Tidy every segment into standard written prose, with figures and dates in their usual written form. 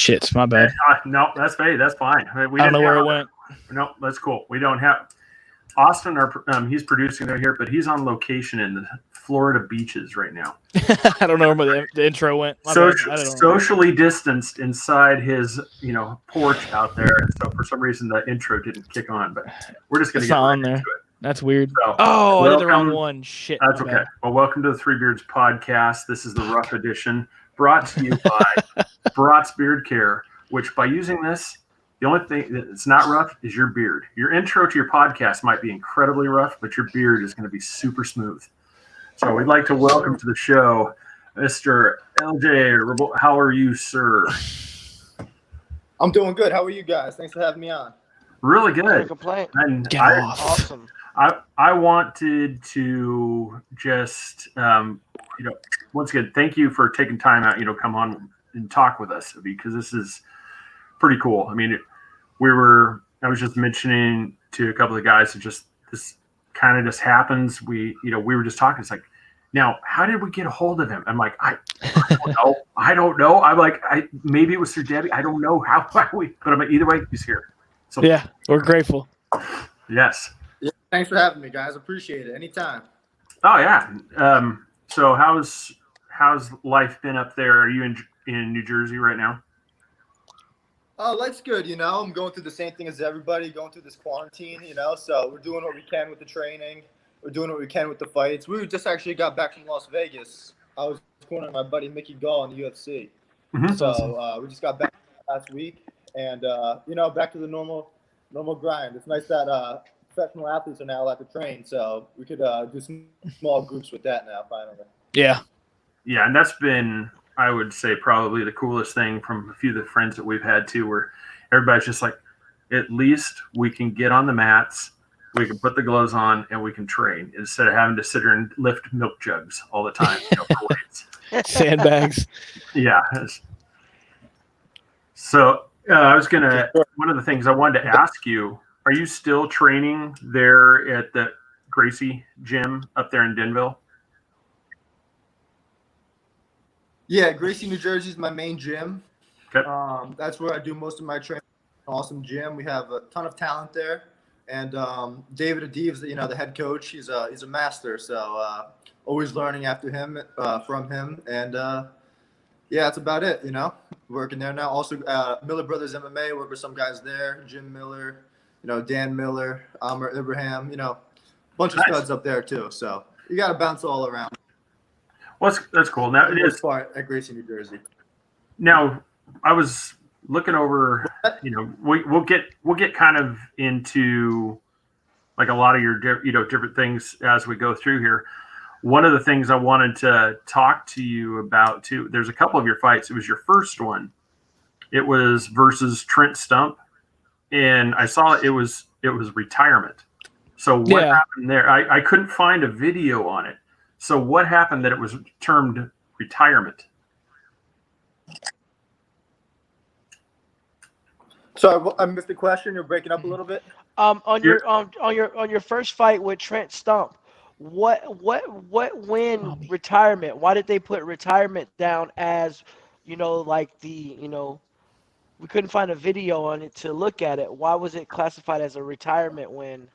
Shit, my bad. No, that's fine. That's fine. I don't know where it went. No, that's cool. We don't have Austin. He's producing right here, but he's on location in the Florida beaches right now. I don't know where the intro went. Socially distanced inside his porch out there, and so for some reason the intro didn't kick on. But we're just going to get right into it. That's weird. So, I did the wrong one. Shit. That's okay. Well, welcome to the Three Beards podcast. This is the rough edition, brought to you by Brat's Beard Care, which by using this, the only thing that's not rough is your beard. Your intro to your podcast might be incredibly rough, but your beard is going to be super smooth. So we'd like to welcome to the show Mr. LJ Reboli. How are you, sir? I'm doing good. How are you guys? Thanks for having me on. Really good. Can't complain. And Awesome. I wanted to just, once again, thank you for taking time out, come on and talk with us, because this is pretty cool. I mean, I was just mentioning to a couple of guys, this kind of just happens. We were just talking. It's like, now, how did we get a hold of him? I'm like, I don't know. I'm like, maybe it was through Debbie. I don't know how but I'm like, either way, he's here. So yeah, we're grateful. Yes. Yeah, thanks for having me, guys. Appreciate it. Anytime. Oh yeah. So how's life been up there? Are you in New Jersey right now? Life's good. I'm going through the same thing as everybody, going through this quarantine. So we're doing what we can with the training. We're doing what we can with the fights. We just actually got back from Las Vegas. I was cornering my buddy Mickey Gall in the UFC. Mm-hmm. So we just got back last week, and back to the normal grind. It's nice that professional athletes are now allowed to train, so we could do some small groups with that now finally. Yeah, and that's been, I would say, probably the coolest thing from a few of the friends that we've had too, where everybody's just like, at least we can get on the mats, we can put the gloves on, and we can train instead of having to sit there and lift milk jugs all the time for weights. Sandbags. Yeah. So I was gonna. One of the things I wanted to ask you: are you still training there at the Gracie gym up there in Denville? Yeah, Gracie, New Jersey is my main gym. Okay. That's where I do most of my training. Awesome gym. We have a ton of talent there, and David Adieves, the head coach, he's a master. So always learning after him, from him, and that's about it. Working there now. Also, Miller Brothers MMA. Work with some guys there. Jim Miller, Dan Miller, Amr Ibrahim. Bunch of studs up there too. So you got to bounce all around. Well, that's cool. Now it is part at Gracie, New Jersey. Now, I was looking over. We'll get kind of into like a lot of your different things as we go through here. One of the things I wanted to talk to you about too. There's a couple of your fights. It was your first one. It was versus Trent Stump, and I saw it was retirement. So what happened there? I couldn't find a video on it. So what happened that it was termed retirement? Sorry, I missed the question. You're breaking up a little bit. On your first fight with Trent Stump, what when retirement? Why did they put retirement down as, like the, we couldn't find a video on it to look at it. Why was it classified as a retirement win?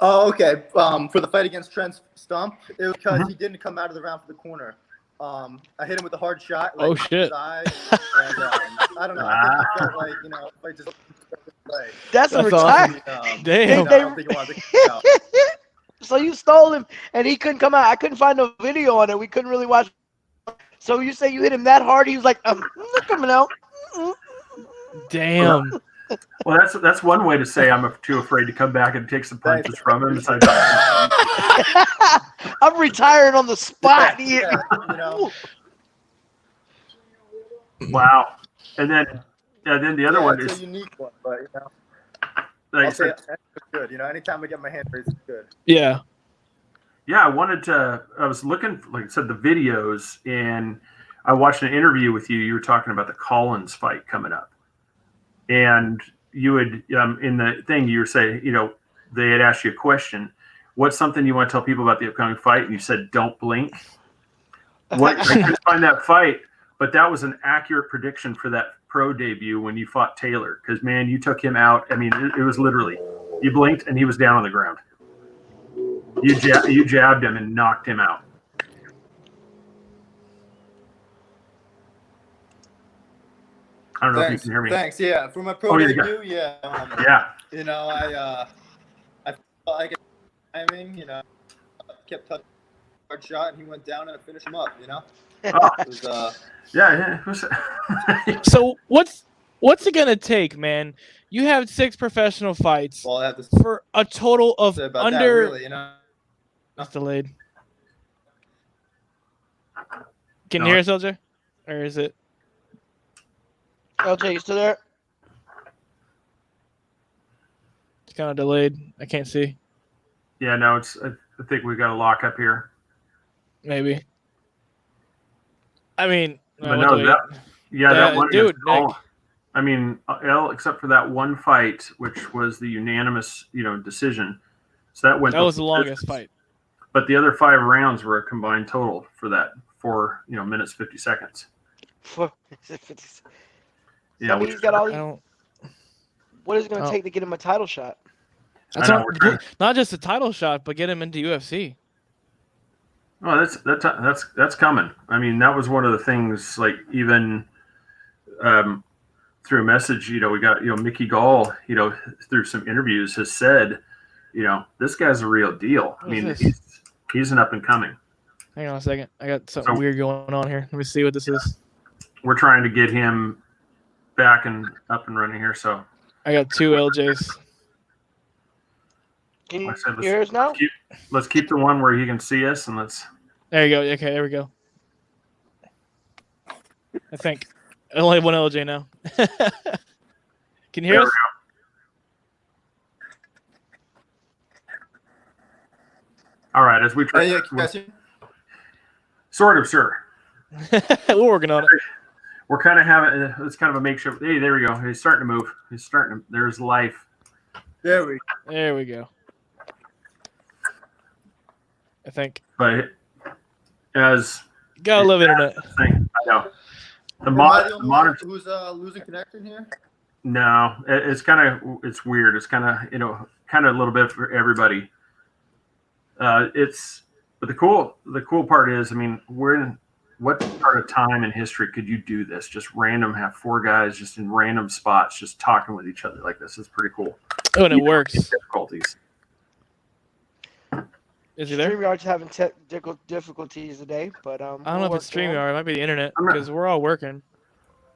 Oh, okay. For the fight against Trent Stump, it was because he didn't come out of the round for the corner. I hit him with a hard shot. Like, shit! His eye, and, I don't know. I think it felt like if I just play. That's a retirement. Awesome. Damn. I don't think he wanted to come out. So you stole him, and he couldn't come out. I couldn't find no video on it. We couldn't really watch. So you say you hit him that hard? He was like, I'm not coming out. Damn. Well, that's one way to say I'm too afraid to come back and take some punches from him. I'm retired on the spot. Wow. And then the other one is is a unique one, but like I'll say it's good. Anytime I get my hand raised, it's good. Yeah. Yeah, I was looking, like I said, the videos, and I watched an interview with you. You were talking about the Collins fight coming up. And you would, in the thing, you were saying, they had asked you a question. What's something you want to tell people about the upcoming fight? And you said, don't blink. I couldn't find that fight, but that was an accurate prediction for that pro debut when you fought Taylor. Because man, you took him out. I mean, it was literally you blinked and he was down on the ground. You jabbed him and knocked him out. I don't know if you can hear me. Thanks. Yeah, for my pro debut, yeah. Yeah. You know, I felt like timing. You know, kept touching hard shot, and he went down, and I finished him up. You know. Oh. It was, yeah. It was So what's it gonna take, man? You have 6 professional fights well, I have to for a total of say about under. that, really, you know. It's delayed. Can you hear us, LJ? Or is it? LJ, you still there? It's kind of delayed. I can't see. Yeah, no, it's. I think we got a lock up here. Maybe. I mean, But no, that one, dude. Nick. I mean, except for that one fight, which was the unanimous, decision. So that went. That was the longest fight. But the other 5 rounds were a combined total for that 4, minutes 50 seconds. Yeah, I mean, he's got all these. don't. What is it going to take to get him a title shot? That's I know, not just a title shot, but get him into UFC. Oh, that's coming. I mean, that was one of the things. Like even through a message, we got Mickey Gall, through some interviews has said, this guy's a real deal. I mean, he's an up and coming. Hang on a second. I got something weird going on here. Let me see what this is. We're trying to get him back and up and running here. So I got 2 LJs. Can you like I said, hear us now? let's keep the one where he can see us, and let's. There you go. Okay, there we go. I think I only have 1 LJ now. Can you hear us? All right, as we try. Yeah, can you guys hear me? Sort of, sir. We're working on it. We're kind of having it's kind of a makeshift. Hey, there we go. He's starting to move. There's life. There we go. I think. But as Gotta love internet. I know the Am I the only one monitor. who's losing connection here? No, it's weird. It's kind of a little bit for everybody. But the cool part is, I mean, we're in what part of time in history could you do this? Just have 4 guys just in random spots, just talking with each other like this. It's pretty cool. Oh, and it works. Difficulties. Is he there? StreamYard's having technical difficulties today, but I don't know if it's StreamYard. It might be the internet because we're all working.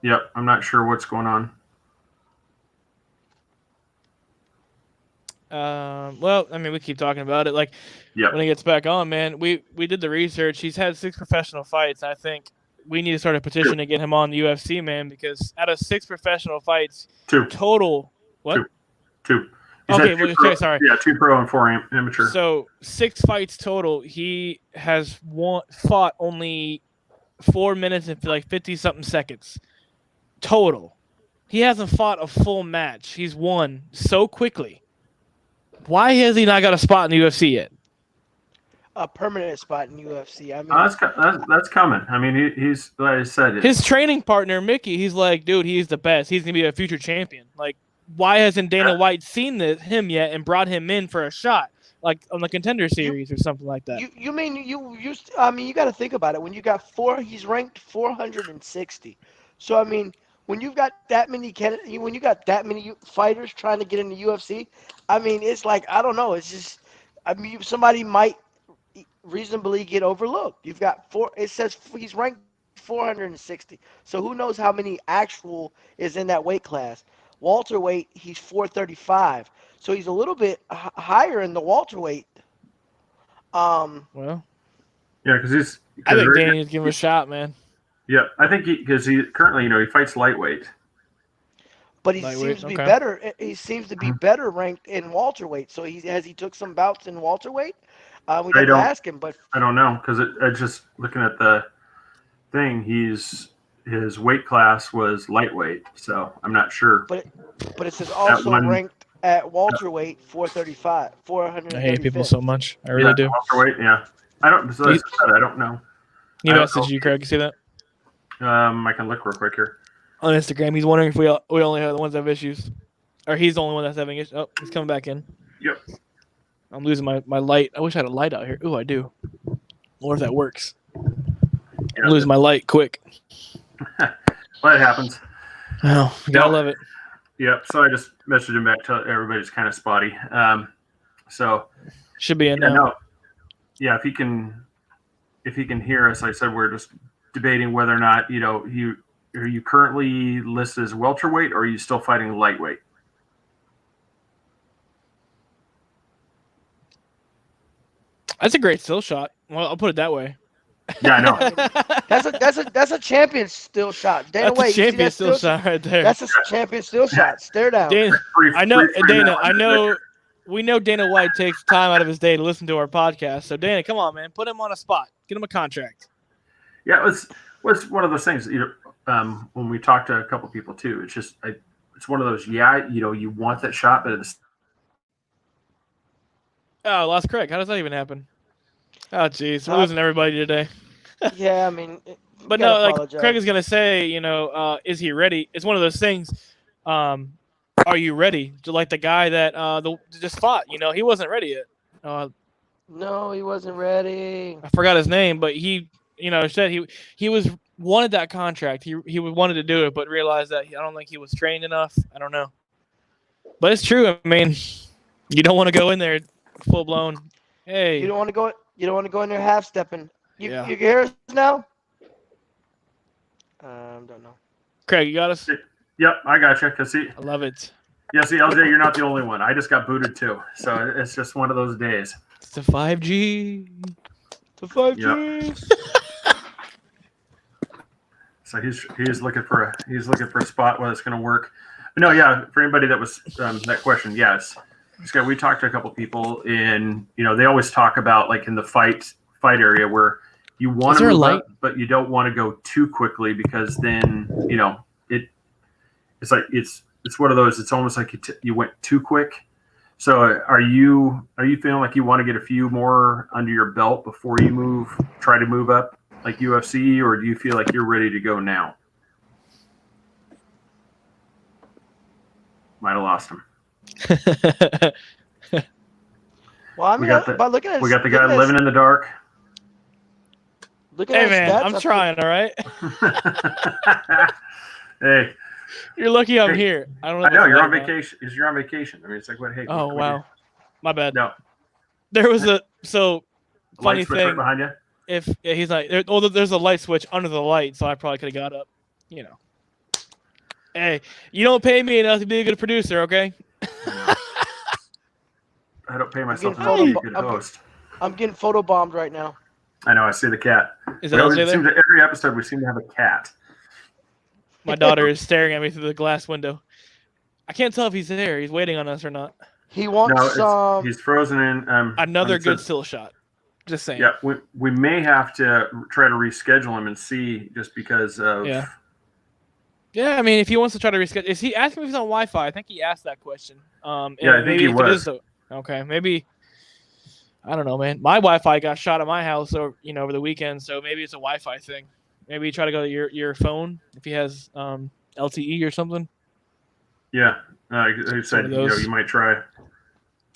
Yep, I'm not sure what's going on. Well, I mean, we keep talking about it. Like, when he gets back on, man, we did the research. He's had 6 professional fights. I think we need to start a petition to get him on the UFC, man, because out of 6 professional fights, 2 total. What? 2. Okay, well, sorry. Yeah, 2 pro and 4 amateur. So 6 fights total. He has fought only 4 minutes and 50-something seconds total. He hasn't fought a full match. He's won so quickly. Why has he not got a spot in the UFC yet? A permanent spot in UFC. I mean, that's coming. I mean, he's like I said. His training partner Mickey, he's like, dude, he's the best. He's gonna be a future champion. Like, why hasn't Dana White seen him yet and brought him in for a shot, like on the Contender Series or something like that? You mean I mean, you got to think about it. When you got 4, he's ranked 460. So I mean, when you've got that many fighters trying to get in the UFC, I mean, it's like, I don't know. It's just, I mean, somebody might reasonably get overlooked. You've got 4. It says he's ranked 460. So who knows how many actual is in that weight class? Welterweight, he's 435. So he's a little bit higher in the welterweight. Well, yeah, because I think Danny needs to give him a shot, man. Yeah, I think because he currently, he fights lightweight. But he seems to be better. He seems to be better ranked in welterweight. So he took some bouts in welterweight. We'd have to ask him, but I don't know because I just looking at the thing, his weight class was lightweight, so I'm not sure. But it says also ranked at welterweight 435, 400. I hate people so much. I really do. Welterweight, yeah. I don't know. He messaged you, Craig. You see that I can look real quick here. on Instagram? He's wondering if we only have the ones that have issues, or he's the only one that's having issues. Oh, he's coming back in. Yep. I'm losing my light. I wish I had a light out here. Ooh, I do. Or if that works. Yeah. I'm losing my light quick. Well, it happens. Oh, you gotta love it. Yep. So I just messaged him back to everybody's kind of spotty. So Should be in yeah, now. no. Yeah, if he can hear us, like I said, we're just debating whether or not, are you currently listed as welterweight or are you still fighting lightweight? That's a great still shot. Well, I'll put it that way. Yeah, I know. That's a champion still shot. Dana, That's wait, a champion you see that still shot right there. That's a champion still shot. Stare down. Dana, I know, Free Dana. that I one. know. We know Dana White takes time out of his day to listen to our podcast. So Dana, come on, man, put him on a spot. Get him a contract. Yeah, it was one of those things. When we talked to a couple of people too, it's just it's one of those. Yeah, you want that shot, but it's Oh, I lost Craig. How does that even happen? Oh, jeez, we're losing everybody today. Yeah, I mean, But no, like Craig is gonna say, is he ready? It's one of those things. Are you ready? Like the guy that just fought. He wasn't ready yet. No, he wasn't ready. I forgot his name, but he, said he wanted that contract. He wanted to do it, but realized that I don't think he was trained enough. I don't know. But it's true. I mean, you don't want to go in there full blown. Hey, You don't want to go. You don't want to go in there half stepping. You Yeah. you can hear us now? Don't know. Craig, you got us. Yep, I got you. Cause see, I love it. yeah, see, LJ, you're not the only one. I just got booted too, so it's just one of those days. It's the 5G. The 5G. So he's looking for a spot where it's going to work. But no, yeah, for anybody that was that question, yes. Scott, we talked to a couple people in, they always talk about like in the fight area where you want to move up, but you don't want to go too quickly because then it's like it's one of those. It's almost like you went too quick. So are you feeling like you want to get a few more under your belt before you try to move up like UFC, or do you feel like you're ready to go now? Might have lost him. Well, I mean, but look at we got the guy living in the dark. Look at Hey his man, stats I'm up trying. All right. Hey, You're lucky I'm here. I don't know. I know you're on vacation. You're on vacation. I mean, it's like what? Hey. Oh what wow, my bad. No. There was a funny Light switch right thing. behind you. He's like, there's a light switch under the light, so I probably could have got up. Hey, you don't pay me enough to be a good producer, okay? I don't pay myself getting enough to be a good host. I'm getting photobombed right now. I know. I see the cat. Is that LJ there? Every episode we seem to have a cat. My daughter is staring at me through the glass window. I can't tell if he's there. He's waiting on us or not. He wants some. He's frozen in. Another good still shot. Just saying. Yeah, we may have to try to reschedule him and see, just because of. Yeah. Yeah, I mean, if he wants to try to reschedule, is he asking if he's on Wi-Fi? I think he asked that question. Yeah, I think he was. Okay, maybe. I don't know, man. My Wi-Fi got shot at my house, over the weekend, so maybe it's a Wi-Fi thing. Maybe try to go to your phone if he has LTE or something. Yeah, he said you might try.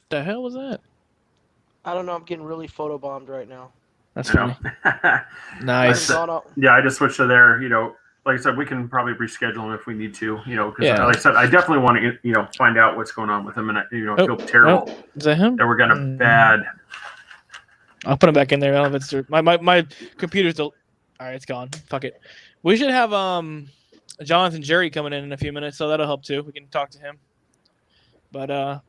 The hell was that? I don't know. I'm getting really photobombed right now. That's funny. Nice. I just switched to there. Like I said, we can probably reschedule him if we need to. Because like I said, I definitely want to find out what's going on with him, and I feel terrible. Oh, is that him? That we're gonna bad. I'll put him back in there. I don't know if it's my computer's still. All right, it's gone. Fuck it. We should have Jonathan Juri coming in a few minutes, so that'll help too. We can talk to him. But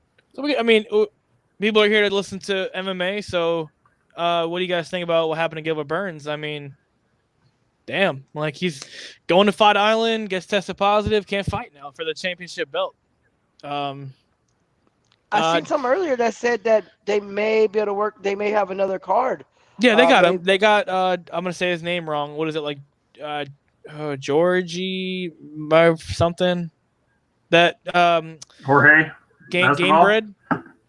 people are here to listen to MMA. So, what do you guys think about what happened to Gilbert Burns? I mean, damn, like he's going to Fight Island, gets tested positive, can't fight now for the championship belt. I seen some earlier that said that they may be able to work. They may have another card. Yeah, they got him. They got. I'm gonna say his name wrong. What is it like? Georgie something. That Jorge. Gamebred.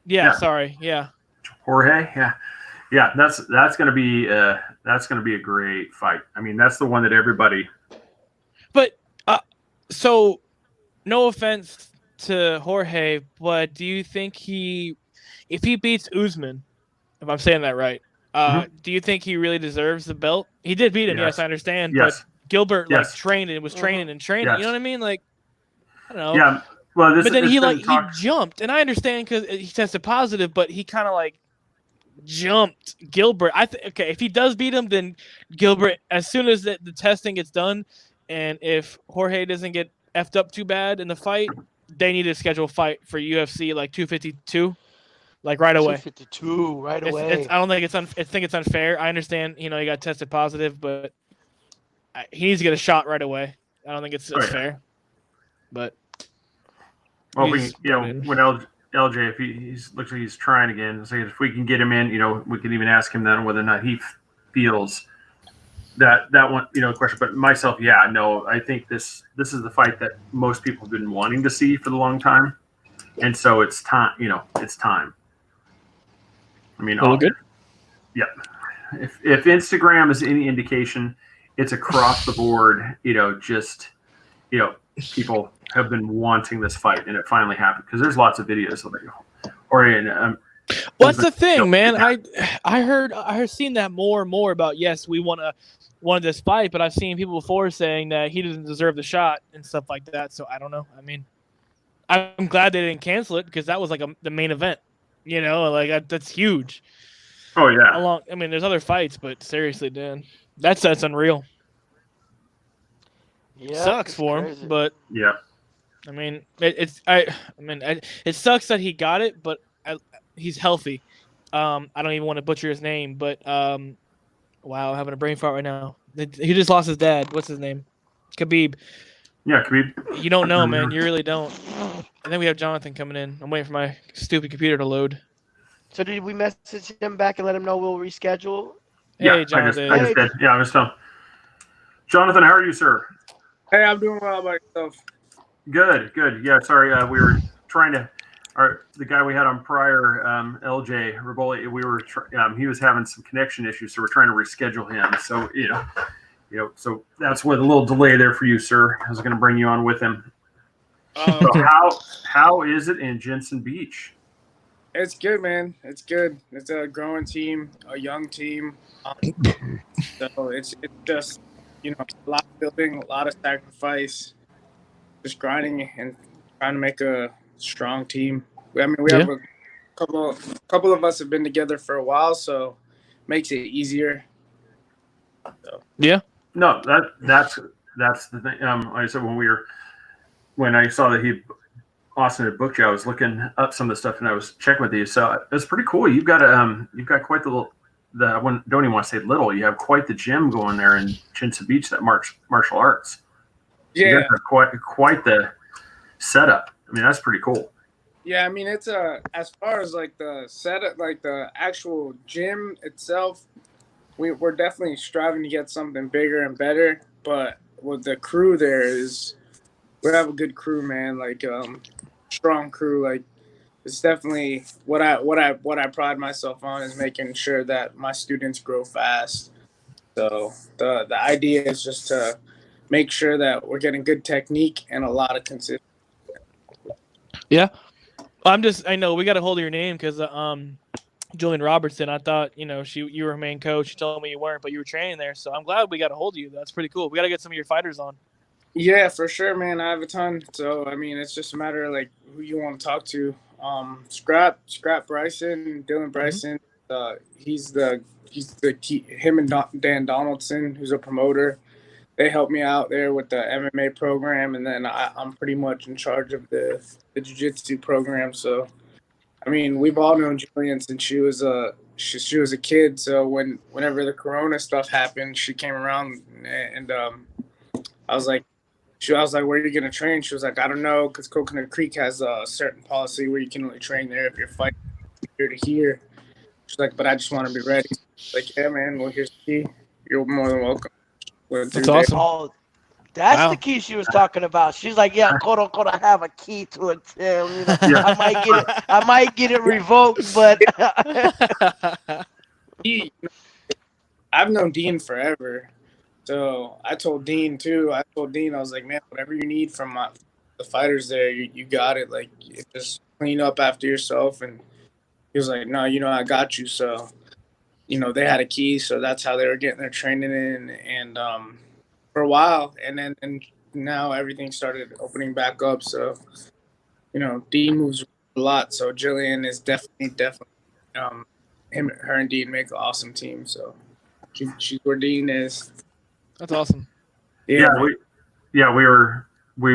Yeah, sorry. Yeah. Jorge. Yeah. Yeah, that's gonna be a great fight. I mean, that's the one that everybody. But so no offense to Jorge, but do you think if he beats Usman, if I'm saying that right, do you think he really deserves the belt? He did beat him, yes, Yes. I understand, Yes. but Gilbert Yes. trained and was training and training. Yes. You know what I mean? Like, I don't know. Yeah. Well, but then he jumped, and I understand because he tested positive, but he kind of like jumped Gilbert. Okay, if he does beat him, then Gilbert, as soon as the testing gets done, and if Jorge doesn't get effed up too bad in the fight, they need to schedule a fight for UFC like 252, like right away. 252 right away. I don't think I think it's unfair. I understand, he got tested positive, but he needs to get a shot right away. I don't think it's fair. But well, when LJ, if he's looks like he's trying again, so if we can get him in, we can even ask him then whether or not he feels that one, question. But myself, no, I think this is the fight that most people have been wanting to see for the long time, and so it's time. It's time. I mean, all good. Yeah. If Instagram is any indication, it's across the board. People have been wanting this fight, and it finally happened because there's lots of videos of it. What's the thing, man? I heard seen that more and more about we wanted this fight, but I've seen people before saying that he doesn't deserve the shot and stuff like that. So I don't know. I mean, I'm glad they didn't cancel it because that was like the main event. That's huge. Oh yeah. There's other fights, but seriously, Dan, that's unreal. Yeah, sucks for him, crazy. but yeah. I mean, it sucks that he got it, but he's healthy. I don't even want to butcher his name, but wow, I'm having a brain fart right now. He just lost his dad. What's his name? Khabib. Yeah, Khabib. You don't know, man. You really don't. And then we have Jonathan coming in. I'm waiting for my stupid computer to load. So did we message him back and let him know we'll reschedule? Hey, Jonathan. I just did. Yeah, I was telling. Jonathan, how are you, sir? Hey, I'm doing well by yourself. Good. Yeah, sorry, we were trying to. The guy we had on prior, LJ Reboli, he was having some connection issues, so we're trying to reschedule him. So so that's what a little delay there for you, sir. I was going to bring you on with him. So how is it in Jensen Beach? It's good, man. It's good. It's a growing team, a young team. So it's just a lot of building, a lot of sacrifice, just grinding and trying to make a strong team. We have a couple of us have been together for a while, so makes it easier. So. Yeah. No, that's the thing. Like I said, when I saw that Austin had booked you, I was looking up some of the stuff and I was checking with you. So it's pretty cool. You've got quite I don't even want to say little. You have quite the gym going there in Jensen Beach, that martial arts. Yeah, you got quite the setup. I mean, that's pretty cool. Yeah, I mean, it's as far as like the setup, like the actual gym itself, we're definitely striving to get something bigger and better. But with the crew we have a good crew, man. Like strong crew. Like it's definitely what I pride myself on is making sure that my students grow fast. So the idea is just to make sure that we're getting good technique and a lot of consistency. Yeah. I know we got a hold of your name because Julian Robertson, I thought, you were a main coach. You told me you weren't, but you were training there. So I'm glad we got a hold of you. That's pretty cool. We got to get some of your fighters on. Yeah, for sure, man. I have a ton. So, I mean, it's just a matter of like who you want to talk to. Scrap Bryson, Dylan Bryson. He's the key. Him and Dan Donaldson, who's a promoter. They helped me out there with the MMA program, and then I'm pretty much in charge of the jiu-jitsu program. So, I mean, we've all known Julian since she was a kid. So whenever the Corona stuff happened, she came around, and I was like, where are you gonna train? She was like, I don't know, because Coconut Creek has a certain policy where you can only train there if you're fighting here to here. She's like, but I just want to be ready. Like, yeah, man. Well, here's the key. You're more than welcome. That's awesome. Oh, that's the key she was talking about. She's like, yeah, quote unquote, I have a key to a gym. Yeah. I might get it revoked, but I've known Dean forever. So I told Dean too. I was like, man, whatever you need from the fighters there, you got it. Like, just clean up after yourself. And he was like, no, I got you. So, they had a key. So that's how they were getting their training in. And for a while. And now everything started opening back up. So, Dean moves a lot. So Jillian is definitely her and Dean make an awesome team. So she's where Dean is. That's awesome. Yeah, we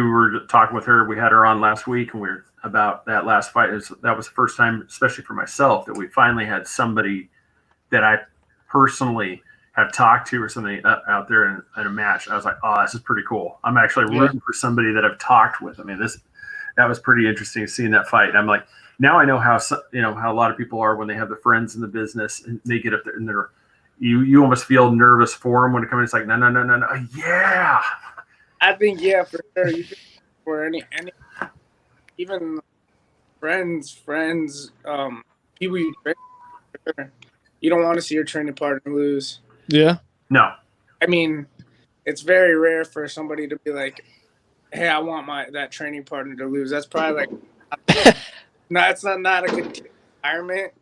were talking with her. We had her on last week, and we were about that last fight. That was the first time, especially for myself, that we finally had somebody that I personally have talked to or something out there in a match. I was like, oh, this is pretty cool. I'm actually rooting for somebody that I've talked with. I mean, that was pretty interesting seeing that fight. I'm like, now I know how a lot of people are when they have their friends in the business and they get up there and you almost feel nervous for them when it comes. It's like, no, yeah. I think for sure. You can, for any even friends, people you train with, you don't want to see your training partner lose. Yeah. No. I mean, it's very rare for somebody to be like, hey, I want that training partner to lose. That's probably like, no, it's not a good environment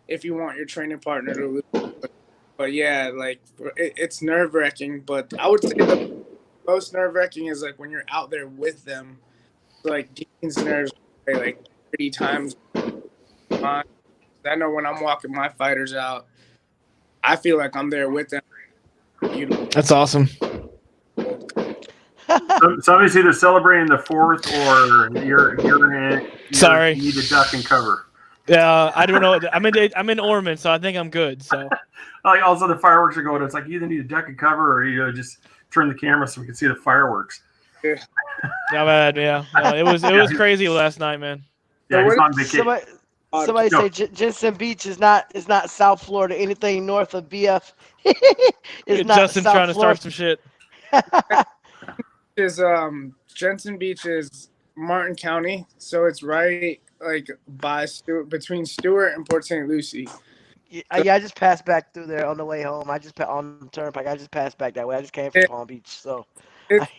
if you want your training partner to lose. But yeah, like it's nerve wracking. But I would say the most nerve wracking is like when you're out there with them. Like Dean's nerves like 30 times. I know when I'm walking my fighters out, I feel like I'm there with them. That's awesome. Somebody's either celebrating the fourth or you're Sorry. You need to duck and cover. Yeah, I don't know. I'm in Ormond, so I think I'm good. So, like also the fireworks are going. It's like you either need to duck and cover or just turn the camera so we can see the fireworks. Yeah. Not bad. Yeah, no, it was crazy last night, man. Yeah, he's on vacation. Somebody say Jensen Beach is not South Florida. Anything north of BF is not Justin South trying Florida. to start is some shit. Jensen Beach is Martin County, so it's right like between Stewart and Port St. Lucie. Yeah, I just passed back through there on the way home. On the turnpike. I just passed back that way. I just came from Palm Beach, so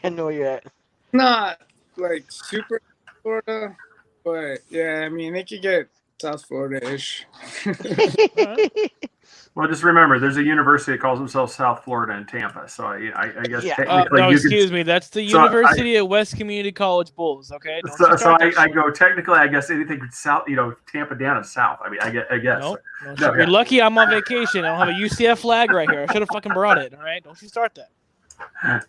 I know where you're at. Not like super Florida, but yeah, I mean it could get South Florida-ish. Well, just remember, there's a university that calls themselves South Florida in Tampa. So I guess technically no, excuse me. That's the University of West Community College Bulls. Okay. So I go technically. I guess anything south, Tampa down is south. I mean, I guess. Nope. No, you're lucky I'm on vacation. I don't have a UCF flag right here. I should have fucking brought it. All right. Don't you start that.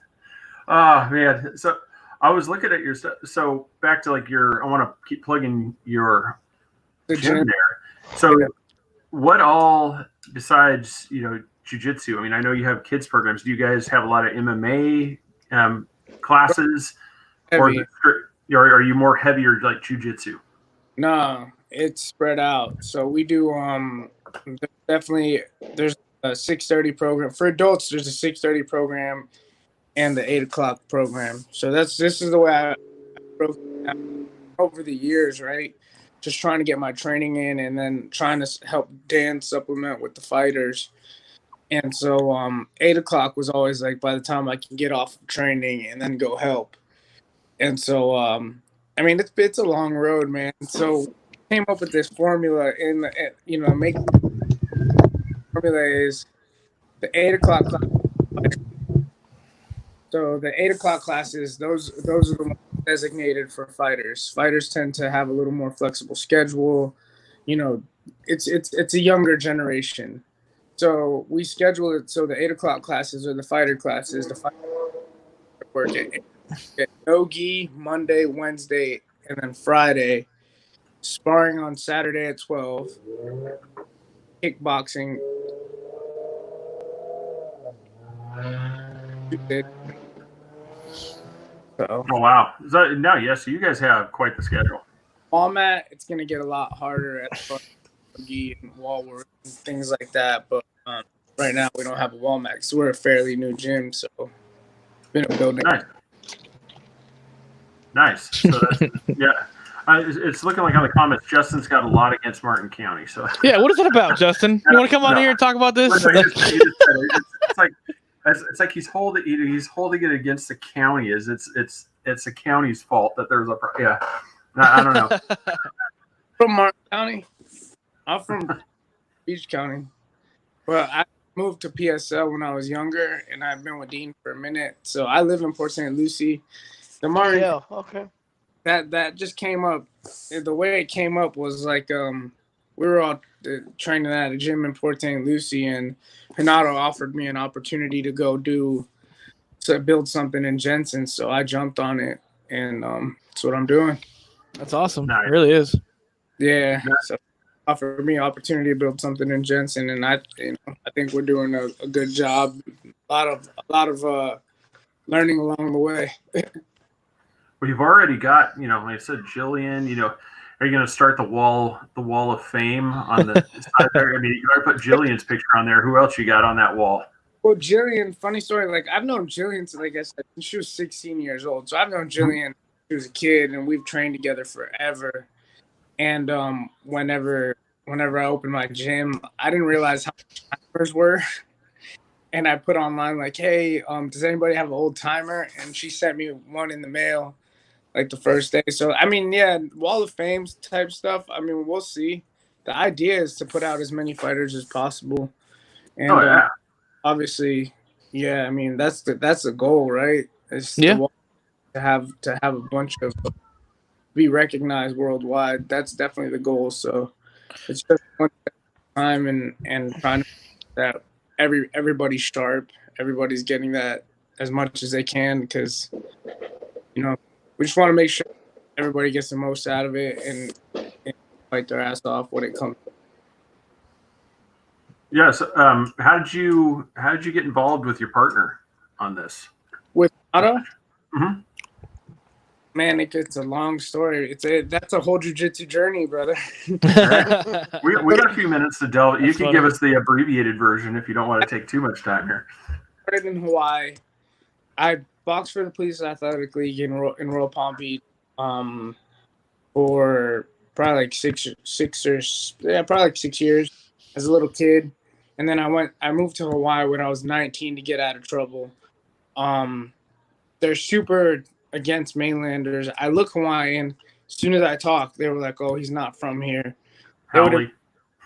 Oh man. So I was looking at your stuff. So back to like I want to keep plugging your gym there. So what all besides jiu-jitsu? I mean, I know you have kids programs. Do you guys have a lot of MMA classes, or are you more heavier like jiu-jitsu? No, it's spread out. So we do definitely. There's a 6:30 program for adults. There's a 6:30 program and the 8 o'clock program. So this is the way I broke it down over the years, right? Just trying to get my training in and then trying to help Dan supplement with the fighters. And so 8 o'clock was always like by the time I can get off of training and then go help. And so, I mean, it's a long road, man. So came up with this formula make formula is the 8 o'clock class. So the 8 o'clock classes, those are the ones designated for fighters. Fighters tend to have a little more flexible schedule. It's a younger generation. So we schedule it so the 8 o'clock classes are the fighter classes. The fighter work at no-gi Monday, Wednesday, and then Friday. Sparring on Saturday at 12. Kickboxing. Oh wow! So you guys have quite the schedule. Wall mat, it's gonna get a lot harder at no-gi and wall work and things like that. But right now we don't have a wall mat because we're a fairly new gym, so it's been a building. Nice. So that's, yeah, It's looking like on the comments, Justin's got a lot against Martin County. So Yeah, what is it about, Justin? You want to come on No. here and talk about this? He just said it. It's like he's holding it against the county. It's the county's fault that there's I don't know. From Martin County. I'm from Beach County. Well, I moved to PSL when I was younger, and I've been with Dean for a minute. So I live in Port St. Lucie. The Martin, Yeah, okay. that just came up. The way it came up was like we were all training at a gym in Port St. Lucie, and Renato offered me an opportunity to go build something in Jensen. So I jumped on it, and that's what I'm doing. That's awesome. Nice. It really is. Yeah. So offered me an opportunity to build something in Jensen, and I think we're doing a good job. A lot of learning along the way. Well, you've already got, like I said, Jillian. Are you going to start the wall of fame on the side there? I mean, you got to put Jillian's picture on there. Who else you got on that wall? Well, Jillian, funny story. Like I've known Jillian since, like I said, she was 16 years old. So I've known Jillian since she was a kid, and we've trained together forever. And whenever I opened my gym, I didn't realize how much timers were. And I put online like, hey, does anybody have an old timer? And she sent me one in the mail like the first day. So, I mean, yeah, Wall of Fame type stuff. I mean, we'll see. The idea is to put out as many fighters as possible. And obviously, yeah, I mean, that's the goal, right? It's to have a bunch of be recognized worldwide. That's definitely the goal. So it's just one time and trying to that everybody's sharp, everybody's getting that as much as they can, because we just want to make sure everybody gets the most out of it and fight their ass off when it comes. Yes. How did you get involved with your partner on this? With Otto? Mm-hmm. Man, it's a long story. That's a whole jiu-jitsu journey, brother. Right. We got a few minutes to delve. You can give us the abbreviated version if you don't want to take too much time here. Started in Hawaii. I boxed for the Police Athletic League in Royal Palm Beach for probably like 6 years as a little kid. And then I moved to Hawaii when I was 19 to get out of trouble. They're super against mainlanders. I look Hawaiian. As soon as I talk, they were like, "Oh, he's not from here." They would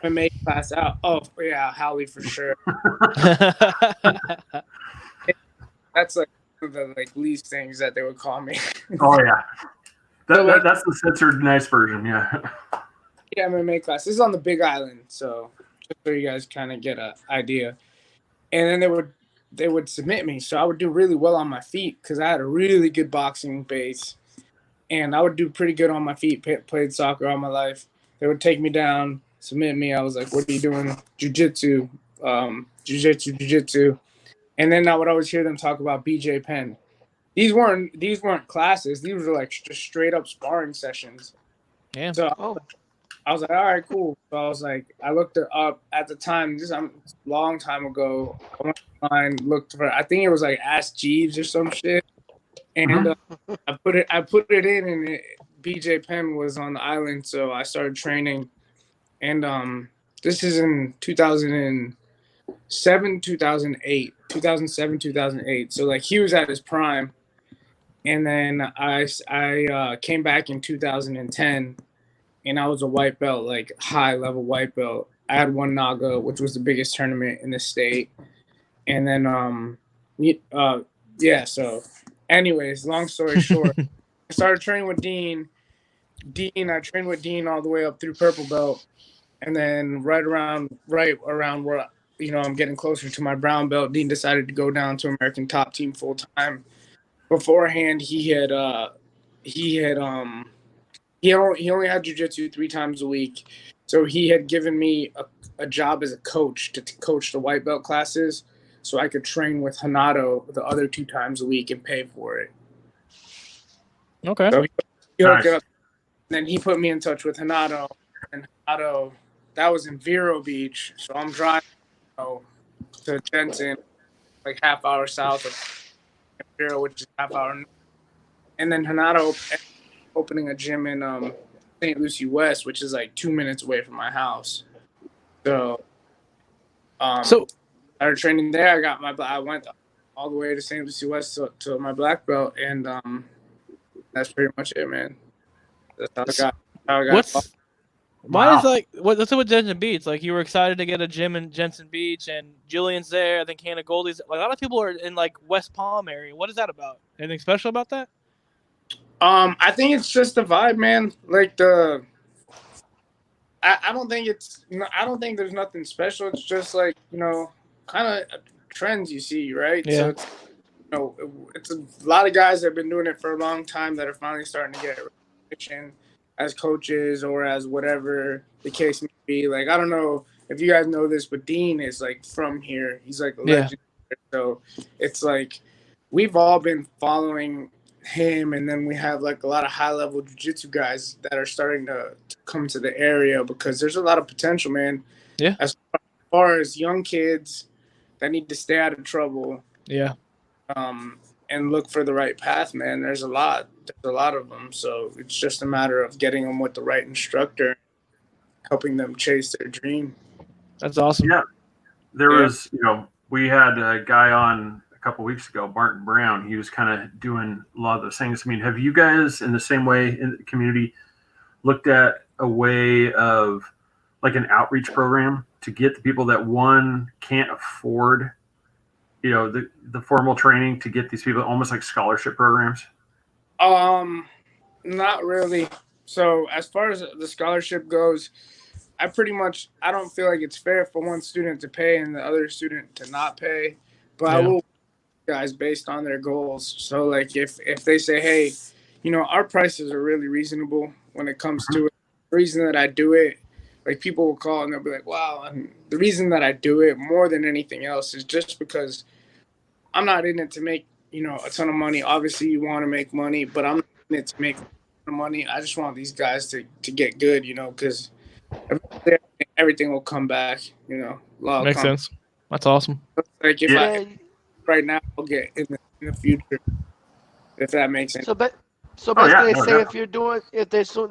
have made class out. Oh yeah, Howley for sure. That's like one of the least things that they would call me. Oh yeah, that's the censored nice version. Yeah. Yeah, MMA class. This is on the Big Island, so just so you guys kind of get an idea. And then they would submit me, so I would do really well on my feet because I had a really good boxing base, and I would do pretty good on my feet. Played soccer all my life. They would take me down, submit me. I was like, "What are you doing? Jiu-jitsu, jiu-jitsu." And then I would always hear them talk about BJ Penn. These weren't classes. These were like just straight up sparring sessions. Yeah. So I was like, all right, cool. So I was like, I looked it up at the time. This a long time ago. I went online, looked for. I think it was like Ask Jeeves or some shit. And I put it in, and BJ Penn was on the island. So I started training. And this is in 2007, 2008. So like he was at his prime. And then I came back in 2010. And I was a white belt, like high-level white belt. I had one Naga, which was the biggest tournament in the state. And then, so anyways, long story short, I started training with Dean. I trained with Dean all the way up through purple belt. And then right around where, I'm getting closer to my brown belt, Dean decided to go down to American Top Team full-time. Beforehand, he only had jiu-jitsu 3 times a week. So he had given me a job as a coach to coach the white belt classes so I could train with Hanato the other 2 times a week and pay for it. Okay. So he hooked it up. And then he put me in touch with Hanato. And Hanato, that was in Vero Beach. So I'm driving to Jensen, like half hour south of Vero, which is half hour north. And then Hanato opening a gym in St. Lucie West, which is like 2 minutes away from my house. So, So started training there. I went all the way to St. Lucie West to my black belt, and that's pretty much it, man. That's how I got what's why Wow. is what's up with Jensen Beach? Like you were excited to get a gym in Jensen Beach, and Julian's there. I think Hannah Goldie's. Like a lot of people are in like West Palm area. What is that about? Anything special about that? I think it's just the vibe, man. Like I don't think there's nothing special. It's just like, kind of trends you see, right? Yeah. So it's, it's a lot of guys that have been doing it for a long time that are finally starting to get recognition as coaches or as whatever the case may be. Like, I don't know if you guys know this, but Dean is like from here. He's like a legend. So it's like we've all been following him, and then we have like a lot of high-level jiu-jitsu guys that are starting to come to the area because there's a lot of potential, man. Yeah. As far as young kids that need to stay out of trouble. Yeah. And look for the right path, man. There's a lot of them. So it's just a matter of getting them with the right instructor, helping them chase their dream. That's awesome. Yeah. There was, we had a guy on a couple of weeks ago, Martin Brown. He was kind of doing a lot of those things. I mean, have you guys in the same way in the community looked at a way of like an outreach program to get the people that can't afford the formal training, to get these people almost like scholarship programs? Not really. So as far as the scholarship goes, I don't feel like it's fair for one student to pay and the other student to not pay, but I will guys based on their goals. So like if they say, hey, our prices are really reasonable when it comes to it. The reason that I do it, like people will call and they'll be like, wow. And the reason that I do it more than anything else is just because I'm not in it to make, a ton of money. Obviously you want to make money, but I'm not in it to make money. I just want these guys to get good, because everything will come back, Makes sense. That's awesome. Like if I right now, I'll get in the future, if that makes sense. So basically, they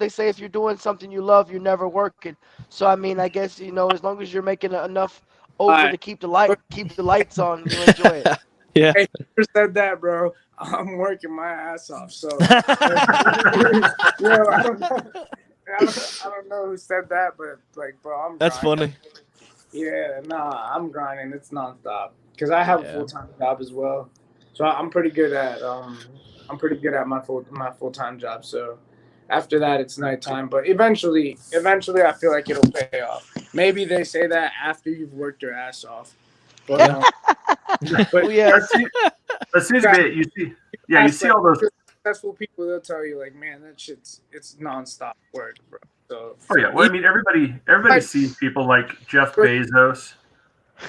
say if you're doing something you love, you're never working. So I mean, I guess as long as you're making enough over to keep the lights on, you enjoy it. Yeah. Hey, whoever said that, bro? I'm working my ass off. So, I don't know who said that, but like, bro, I'm. That's grinding. funny. Yeah, I'm grinding. It's nonstop because I have a full-time job as well. So I'm pretty good at my full-time job. So after that, it's nighttime. But eventually, I feel like it'll pay off. Maybe they say that after you've worked your ass off. But, that seems to be it. You see all those successful people. They'll tell you like, man, it's nonstop work, bro. So well, I mean, everybody sees people like Jeff Bezos.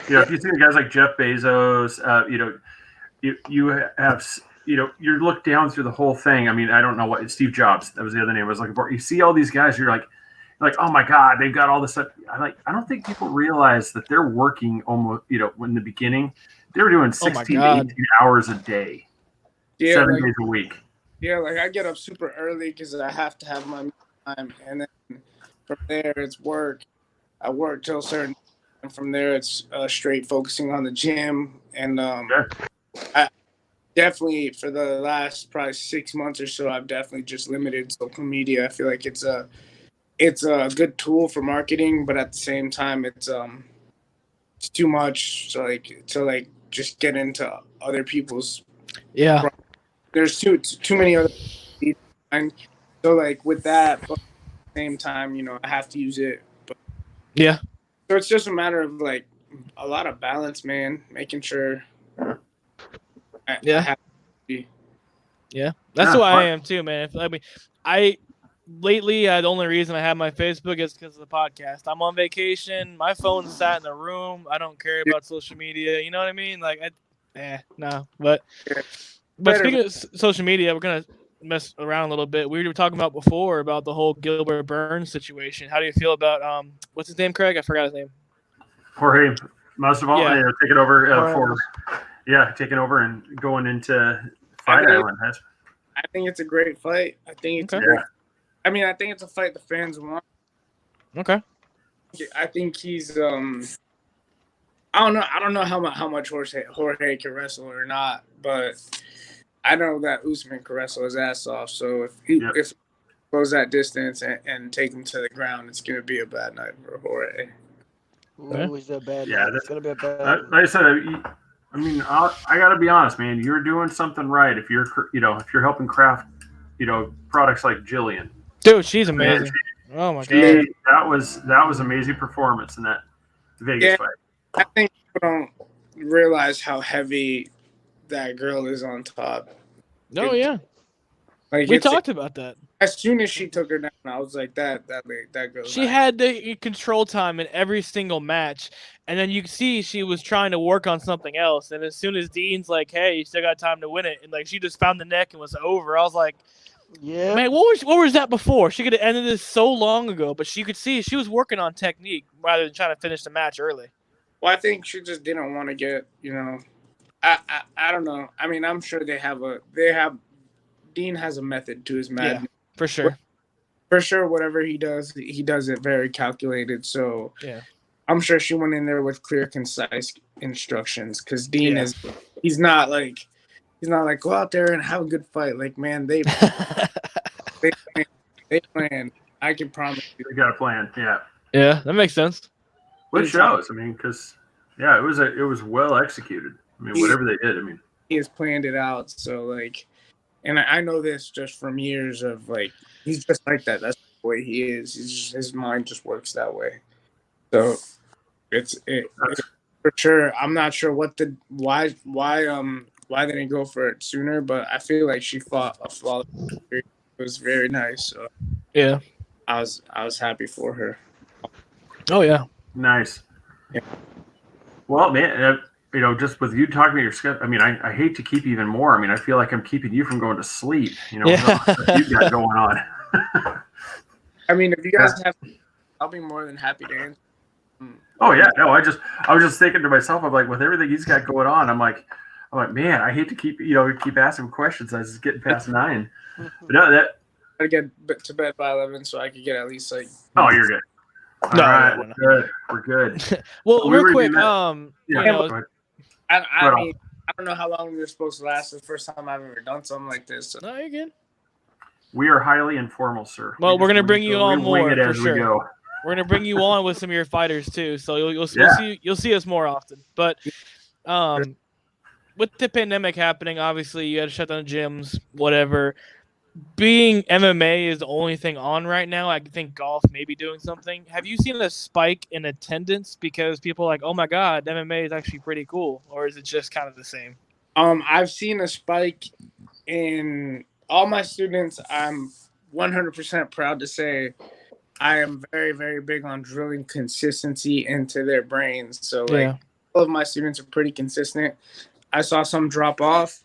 If you see guys like Jeff Bezos, you have you look down through the whole thing. I mean, I don't know what Steve Jobs, that was the other name I was looking for. You see all these guys, you're like, oh my God, they've got all this stuff. I don't think people realize that they're working almost, in the beginning, they were doing 16 to 18 hours a day, 7 days a week. Yeah, like I get up super early because I have to have my time, and then from there it's work. I work till certain, and from there it's straight focusing on the gym. And I definitely for the last probably 6 months or so, I've definitely just limited social media. I feel like it's a good tool for marketing, but at the same time, it's too much to just get into other people's. Yeah. There's too many other. So like with that, but at the same time, I have to use it. But, yeah. So it's just a matter of like a lot of balance, man. Making sure. Yeah. That's who I am too, man. Lately, the only reason I have my Facebook is because of the podcast. I'm on vacation. My phone's sat in the room. I don't care about social media. You know what I mean? Like, no. But speaking of social media, we're gonna mess around a little bit. We were talking about before about the whole Gilbert Burns situation. How do you feel about what's his name, Craig? I forgot his name. Jorge Masvidal, taking over taking over and going into Fight Island. I think it's a great fight. I think it's. Okay. I mean, I think it's a fight the fans want. Okay. I think he's. I don't know how much Jorge can wrestle or not, but I know that Usman can wrestle his ass off. So if he goes that distance and take him to the ground, it's gonna be a bad night for Jorge. Ooh, is that bad? Yeah, It's gonna be a bad. Like I said, I mean, I got to be honest, man. You're doing something right if you're helping craft, products like Jillian. Dude, she's amazing. Oh my god. That was amazing performance in that Vegas fight. I think people don't realize how heavy that girl is on top. Oh yeah. Like We talked about that. As soon as she took her down, I was like, that girl. She had the control time in every single match, and then you could see she was trying to work on something else. And as soon as Dean's like, "Hey, you still got time to win it," and like she just found the neck and was over, I was like, Yeah. "Man, what was that before? She could have ended this so long ago." But she could see she was working on technique rather than trying to finish the match early. Well, I think she just didn't want to get, I don't know. I mean, I'm sure Dean has a method to his madness. Yeah, for sure. For sure, whatever he does it very calculated. So Yeah. I'm sure she went in there with clear, concise instructions because Dean he's not like go out there and have a good fight. Like, man, they plan. I can promise you. They got a plan. Yeah. Yeah, that makes sense. Which shows. I mean, because it was well executed. I mean, whatever they did. I mean, he has planned it out. So like, and I know this just from years of like, he's just like that. That's the way he is. His mind just works that way. So it's for sure. I'm not sure why they didn't go for it sooner, but I feel like she fought a flawless. It was very nice. So yeah, I was happy for her. Oh yeah. Nice. Yeah. Well, man, just with you talking about your schedule, I mean, I hate to keep even more. I mean, I feel like I'm keeping you from going to sleep. What you got going on. I mean, if you guys have, I'll be more than happy to answer. Oh yeah, no, I was just thinking to myself, I'm like, with everything he's got going on, I'm like, man, I hate to keep asking questions. I was getting past 9. But no, I get to bed by 11, so I could get at least like. Oh, you're good. All right, we're good. We're good. Well, so real quick, I mean, I don't know how long we were supposed to last. It's the first time I've ever done something like this. So. No, you're good. We are highly informal, sir. Well, we're gonna bring you on more for sure. Go. We're gonna bring you on with some of your fighters too, so you'll see us more often. But with the pandemic happening, obviously you had to shut down gyms, whatever. Being MMA is the only thing on right now. I think golf may be doing something. Have you seen a spike in attendance because people are like, oh my god, MMA is actually pretty cool, or is it just kind of the same? I've seen a spike in all my students. I'm 100% proud to say I am very, very big on drilling consistency into their brains. So all of my students are pretty consistent. I saw some drop off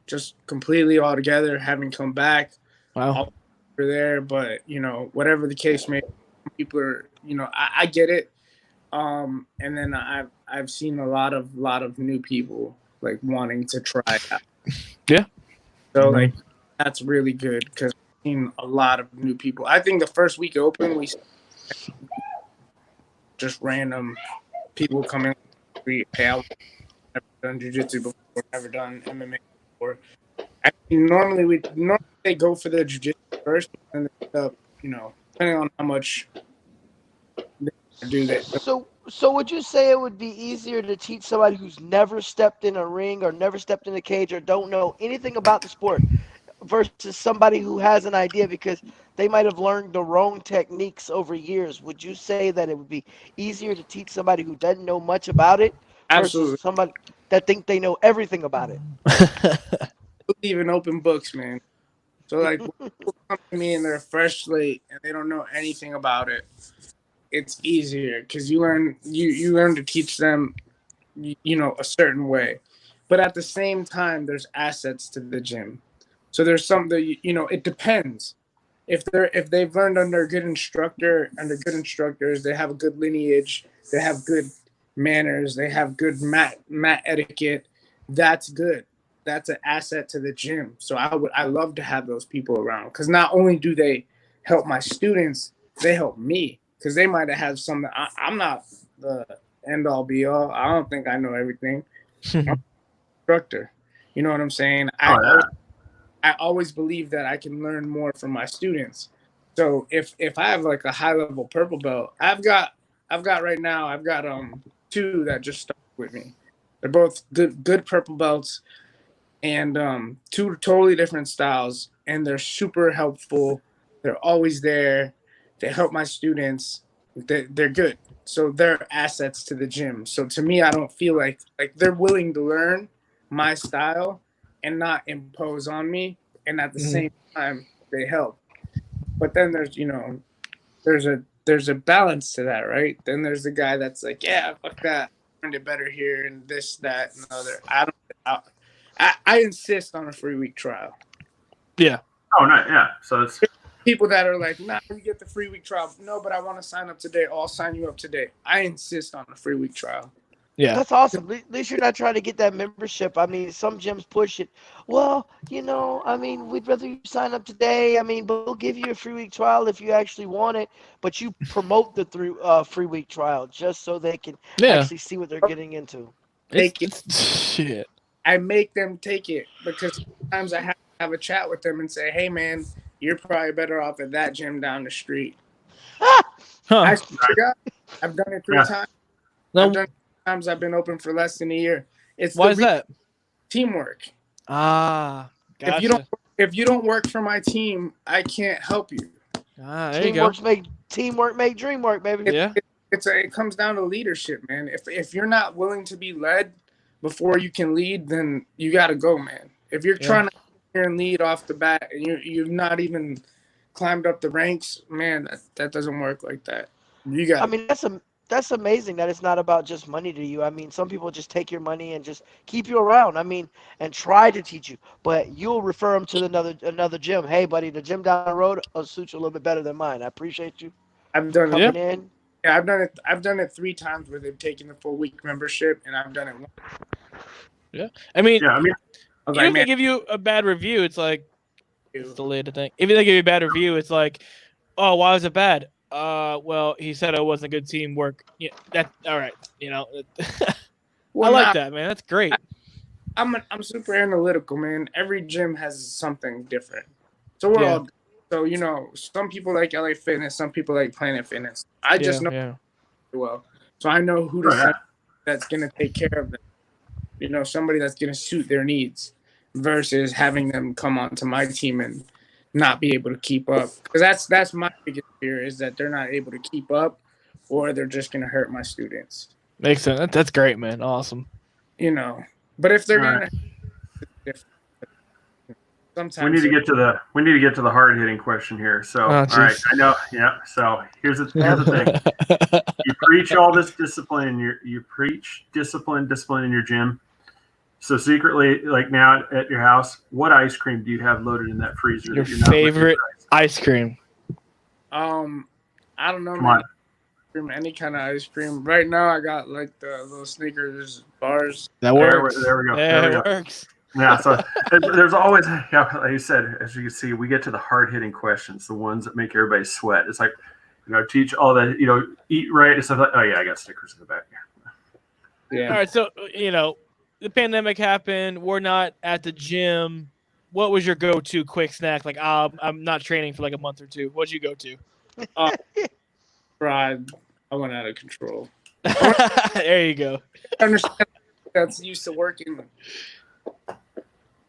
just completely altogether, having come back. Wow. Over there, but whatever the case may be, people are, I get it. And then I've seen a lot of new people like wanting to try that. Yeah. So like that's really good because I've seen a lot of new people. I think the first week open we just random people coming. Hey, I've never done jiu-jitsu before, never done MMA before. I mean, normally they go for the jiu-jitsu first, and depending on how much they do that. So would you say it would be easier to teach somebody who's never stepped in a ring or never stepped in a cage or don't know anything about the sport versus somebody who has an idea because they might have learned the wrong techniques over years? Would you say that it would be easier to teach somebody who doesn't know much about it versus somebody that think they know everything about it? Believe in open books, man. So like when people come to me and they're fresh slate and they don't know anything about it, it's easier because you learn to teach them a certain way. But at the same time, there's assets to the gym. So there's some that it depends. If they've learned under a good instructor, under good instructors, they have a good lineage, they have good manners, they have good mat etiquette, that's good. that's an asset to the gym. So I love to have those people around, because not only do they help my students, they help me, because they might have had something. I'm not the end all be all. I don't think I know everything. I'm an instructor. You know what I'm saying? I always believe that I can learn more from my students. So if I have like a high level purple belt, I've got right now, I've got 2 that just started with me. They're both good purple belts, and 2 totally different styles, and they're super helpful. They're always there. They help my students. They're good. So they're assets to the gym. So to me, I don't feel like they're willing to learn my style and not impose on me, and at the same time they help. But then there's a balance to that, right? Then there's the guy that's like, yeah, fuck that, I learned it better here, and this, that, and the other. I insist on a free week trial. Yeah. Oh no, yeah. So it's People that are like, nah, you get the free week trial. No, but I want to sign up today. I'll sign you up today. I insist on a free week trial. Yeah. That's awesome. At least you're not trying to get that membership. I mean, some gyms push it. Well, I mean, we'd rather you sign up today. I mean, but we'll give you a free week trial if you actually want it. But you promote the free week trial just so they can actually see what they're getting into. Shit. I make them take it, because sometimes I have to have a chat with them and say, hey, man, you're probably better off at that gym down the street. I swear to God, I've done it 3 times. No. I've done it times I've been open for less than a year. Why is that? Teamwork. Gotcha. If you don't work for my team, I can't help you. There you go. Teamwork make dream work, baby. Yeah. It comes down to leadership, man. If you're not willing to be led before you can lead, then you got to go, man. If you're trying to here and lead off the bat, and you've not even climbed up the ranks, man, that doesn't work like that. You got. I mean, that's amazing that it's not about just money to you. I mean, some people just take your money and just keep you around. I mean, and try to teach you, but you'll refer them to another gym. Hey, buddy, the gym down the road will suit you a little bit better than mine. I appreciate you. I've done coming in. Yeah, I've done it 3 times where they've taken the full week membership, and I've done it once. Yeah, I mean, if they give you a bad review, it's like it's the lid thing. If they give you a bad review, it's like, oh, why was it bad? Well, he said it wasn't good teamwork. Yeah, that's all right. I like that, man. That's great. I'm super analytical, man. Every gym has something different, so we're all. So some people like LA Fitness, some people like Planet Fitness. I just know well, so I know who to send that's gonna take care of them. Somebody that's gonna suit their needs, versus having them come onto my team and not be able to keep up. Because that's my biggest fear, is that they're not able to keep up, or they're just gonna hurt my students. Makes sense. That's great, man. Awesome. But if they're gonna, sometimes we need to get to the hard hitting question here. So all right, I know. Yeah. So here's the thing. You preach all this discipline. You preach discipline in your gym. So secretly, like now at your house, what ice cream do you have loaded in that freezer? Your favorite ice cream? I don't know. Come on. Any kind of ice cream. Right now, I got like the little Snickers bars. That works. There we go. There we go. Works. Yeah. So there's always, like you said, as you can see, we get to the hard hitting questions, the ones that make everybody sweat. It's like, teach all that, eat right and stuff like. Oh yeah, I got Snickers in the back here. Yeah. All right. So the pandemic happened. We're not at the gym. What was your go-to quick snack? Like, I'm not training for like a month or 2. What'd you go to? Fried. I went out of control. There you go. I understand that's used to working.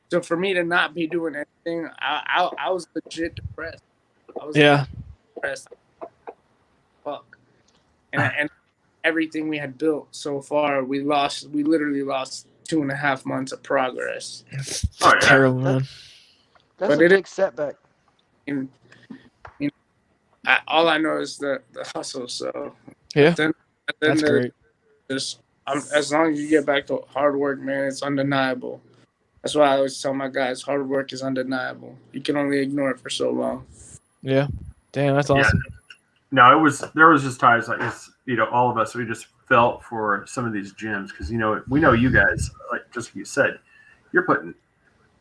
So for me to not be doing anything, I was legit depressed. I was depressed. Fuck. And everything we had built so far, we literally lost 2.5 months of progress. Terrible, man. That's a big setback. And, all I know is the hustle. So that's great. As long as you get back to hard work, man, it's undeniable. That's why I always tell my guys, hard work is undeniable. You can only ignore it for so long. Yeah. Damn, that's awesome. Yeah. No, there was just times like it's, all of us, we just felt for some of these gyms because we know you guys, like just like you said, you're putting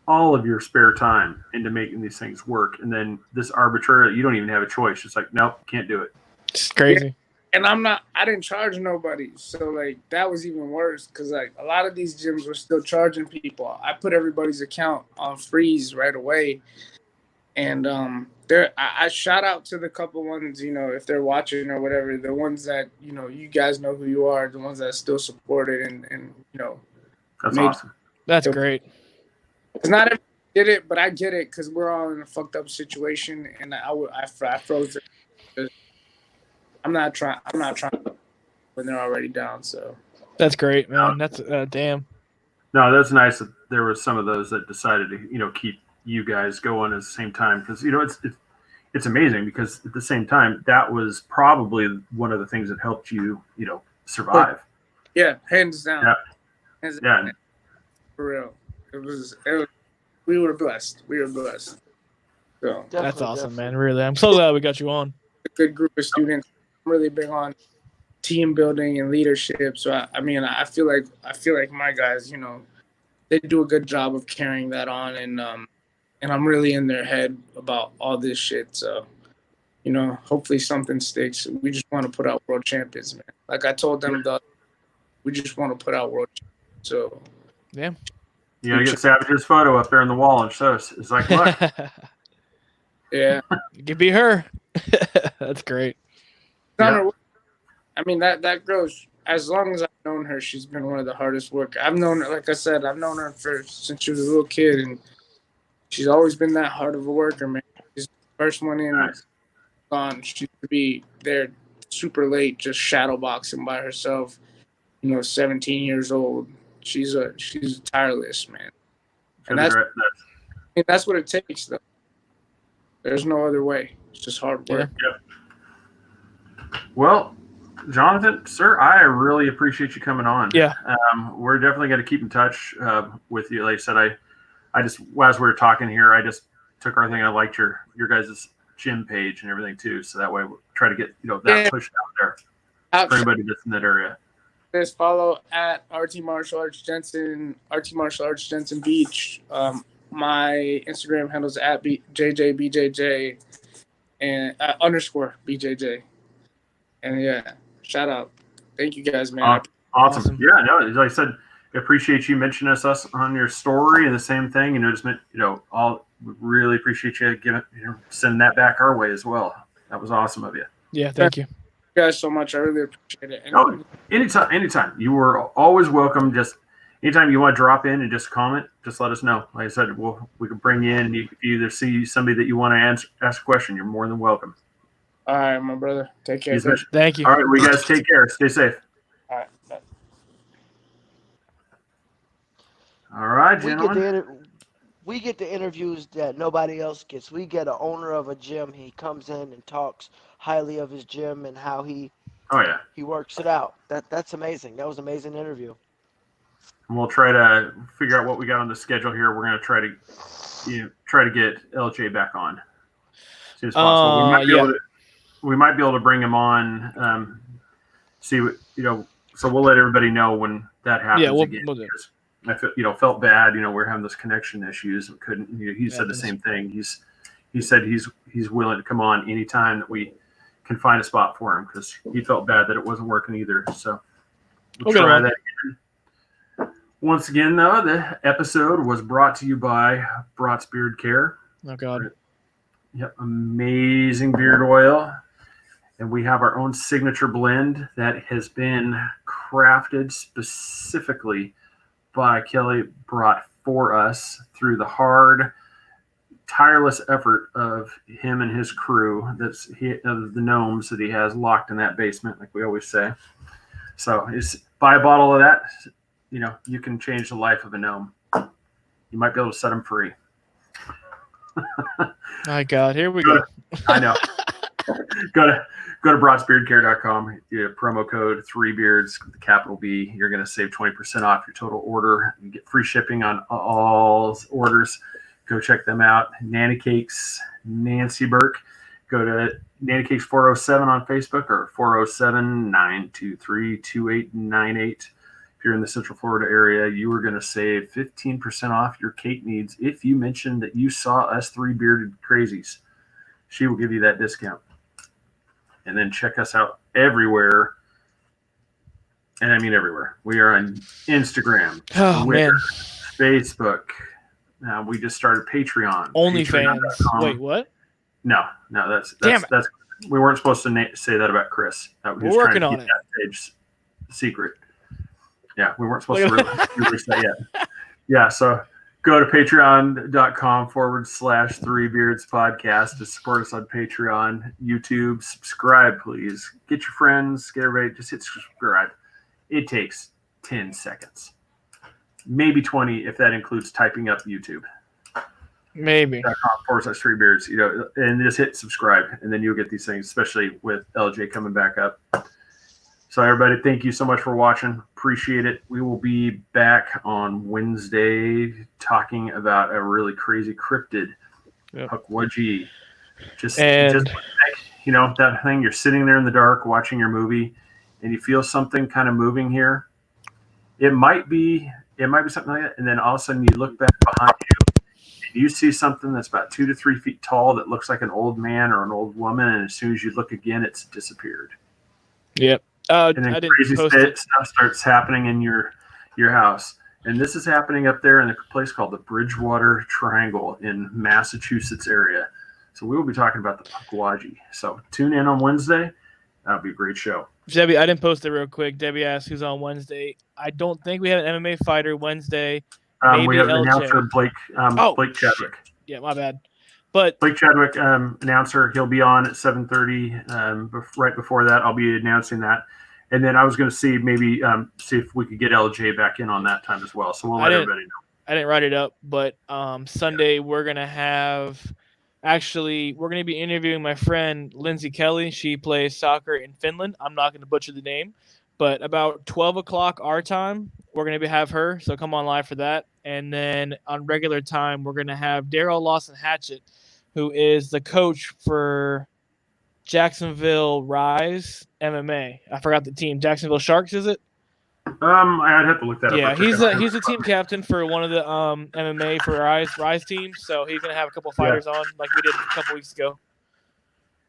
all of your spare time into making these things work, and then this arbitrarily, you don't even have a choice. It's like, nope, can't do it. It's crazy. And I didn't charge nobody. So, like, that was even worse because, like, a lot of these gyms were still charging people. I put everybody's account on freeze right away. And I shout out to the couple ones, if they're watching or whatever, the ones that, you guys know who you are, the ones that still support it and That's awesome. That's great. Because not everyone did it, but I get it because we're all in a fucked up situation. And I froze it. I'm not trying when they're already down. So that's great, man. That's damn. No, that's nice that there were some of those that decided to, keep you guys going at the same time because, it's amazing because at the same time, that was probably one of the things that helped you, survive. Yeah, hands down. Yeah. Hands Yeah. down. For real. It was, we were blessed. So That's awesome, man. Really. I'm so glad we got you on. A good group of students. I'm really big on team building and leadership. So I feel like my guys, they do a good job of carrying that on, and I'm really in their head about all this shit. So, hopefully something sticks. We just want to put out world champions, man. Like I told them, we just want to put out world champions. So, yeah. You gotta get Savage's photo up there on the wall and show us. It's like, look. Yeah. You could be her. That's great. Yeah. I mean, that girl, as long as I've known her, she's been one of the hardest workers. I've known her, like I said, since she was a little kid, and she's always been that hard of a worker, man. She's the first one in, gone. She used to be there super late, just shadow boxing by herself, 17 years old. She's tireless, man. And that's what it takes, though. There's no other way. It's just hard work. Yeah. Well, Jonathan, sir, I really appreciate you coming on. Yeah. We're definitely going to keep in touch with you. Like I said, I just, as we were talking here, I just took our thing. I liked your guys' gym page and everything too. So that way we'll try to get, that pushed out there for anybody that's in that area. Just follow at RT Martial Arts Jensen, RT Martial Arts Jensen Beach. My Instagram handles at JJBJJ and _BJJ. And yeah, shout out. Thank you guys, man. Awesome. Yeah, no, like I said, I appreciate you mentioning us on your story and the same thing. All really appreciate you sending that back our way as well. That was awesome of you. Yeah, thank you. You guys so much. I really appreciate it. And anytime. You were always welcome. Just anytime you want to drop in and just comment, just let us know. Like I said, we can bring you in. If you either see somebody that you want to ask a question, you're more than welcome. All right, my brother. Take care. Thank you. All right, you guys take care. Stay safe. All right. Bye. All right, gentlemen. We get the interviews that nobody else gets. We get an owner of a gym. He comes in and talks highly of his gym and how he works it out. That's amazing. That was an amazing interview. And we'll try to figure out what we got on the schedule here. We're going to try to get LJ back on as soon as possible. We might be able to bring him on. So we'll let everybody know when that happens. Yeah, again. We'll do. I felt bad. We're having those connection issues. We couldn't. He said the same thing. He said he's willing to come on anytime that we can find a spot for him because he felt bad that it wasn't working either. So we'll try that again. Once again, though, the episode was brought to you by Brat's Beard Care. Oh God. Yep, amazing beard oil. And we have our own signature blend that has been crafted specifically by Kelly Brat for us through the hard, tireless effort of him and his crew. Of the gnomes that he has locked in that basement, like we always say. So buy a bottle of that. You can change the life of a gnome. You might be able to set them free. My God, here we go. I know. Go to bratsbeardcare.com. Promo code 3beards, the capital B. You're going to save 20% off your total order. You get free shipping on all orders. Go check them out. Nanny Cakes, Nancy Burke. Go to Nanny Cakes 407 on Facebook or 407-923-2898. if you're in the Central Florida area, you are going to save 15% off your cake needs if you mention that you saw us three bearded crazies. She will give you that discount. And then check us out everywhere. And I mean everywhere. We are on Instagram, Twitter, Facebook. We just started Patreon. OnlyFans. Patreon.com. Wait, what? No, that's Damn it. that's we weren't supposed to say that about Chris. We're working on it. That page secret. Yeah, we weren't supposed to release that yet. Yeah, so go to patreon.com/3beards podcast to support us on Patreon, YouTube. Subscribe, please. Get your friends, get everybody, just hit subscribe. It takes 10 seconds. Maybe 20 if that includes typing up YouTube. Maybe. .com/3beards, and just hit subscribe, and then you'll get these things, especially with LJ coming back up. So everybody, thank you so much for watching. Appreciate it. We will be back on Wednesday talking about a really crazy cryptid, Pukwudgie. Just that thing, you're sitting there in the dark watching your movie, and you feel something kind of moving here. It might be something like that, and then all of a sudden you look back behind you, and you see something that's about 2 to 3 feet tall that looks like an old man or an old woman, and as soon as you look again, it's disappeared. Yep. And then crazy stuff starts happening in your house. And this is happening up there in a place called the Bridgewater Triangle in Massachusetts area. So we will be talking about the Pukwudgie. So tune in on Wednesday. That'll be a great show. Debbie, I didn't post it real quick. Debbie asked who's on Wednesday. I don't think we have an MMA fighter Wednesday. Maybe we have LJ. announcer Blake Chadwick. Yeah, my bad. But Blake Chadwick, announcer, he'll be on at 7:30. Right before that, I'll be announcing that. And then I was going to see maybe see if we could get LJ back in on that time as well. So we'll let everybody know. I didn't write it up, but Sunday we're going to be interviewing my friend Lindsay Kelly. She plays soccer in Finland. I'm not going to butcher the name, but about 12 o'clock our time, we're going to have her. So come on live for that. And then on regular time, we're going to have Daryl Lawson Hatchett, who is the coach for Jacksonville Rise MMA. I forgot the team. Jacksonville Sharks, is it? I'd have to look that up. Yeah, he's a team captain for one of the MMA for Rise teams. So he's gonna have a couple fighters on like we did a couple weeks ago.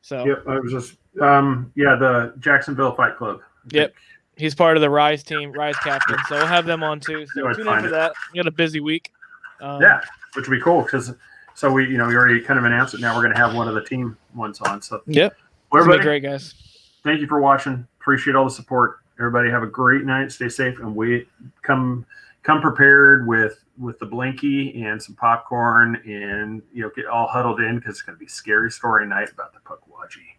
So yep, I was just the Jacksonville Fight Club. Yep, he's part of the Rise team, Rise captain. So we'll have them on too. So tune in for that. We got a busy week. Which would be cool because we already kind of announced it. Now we're gonna have one of the team ones on. So yep. Well, everybody, great, guys. Thank you for watching. Appreciate all the support. Everybody have a great night. Stay safe, and we come prepared with the blankie and some popcorn, and get all huddled in because it's going to be a scary story night about the Pukwudgie.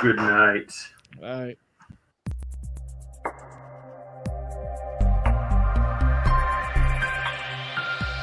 Good night. All right.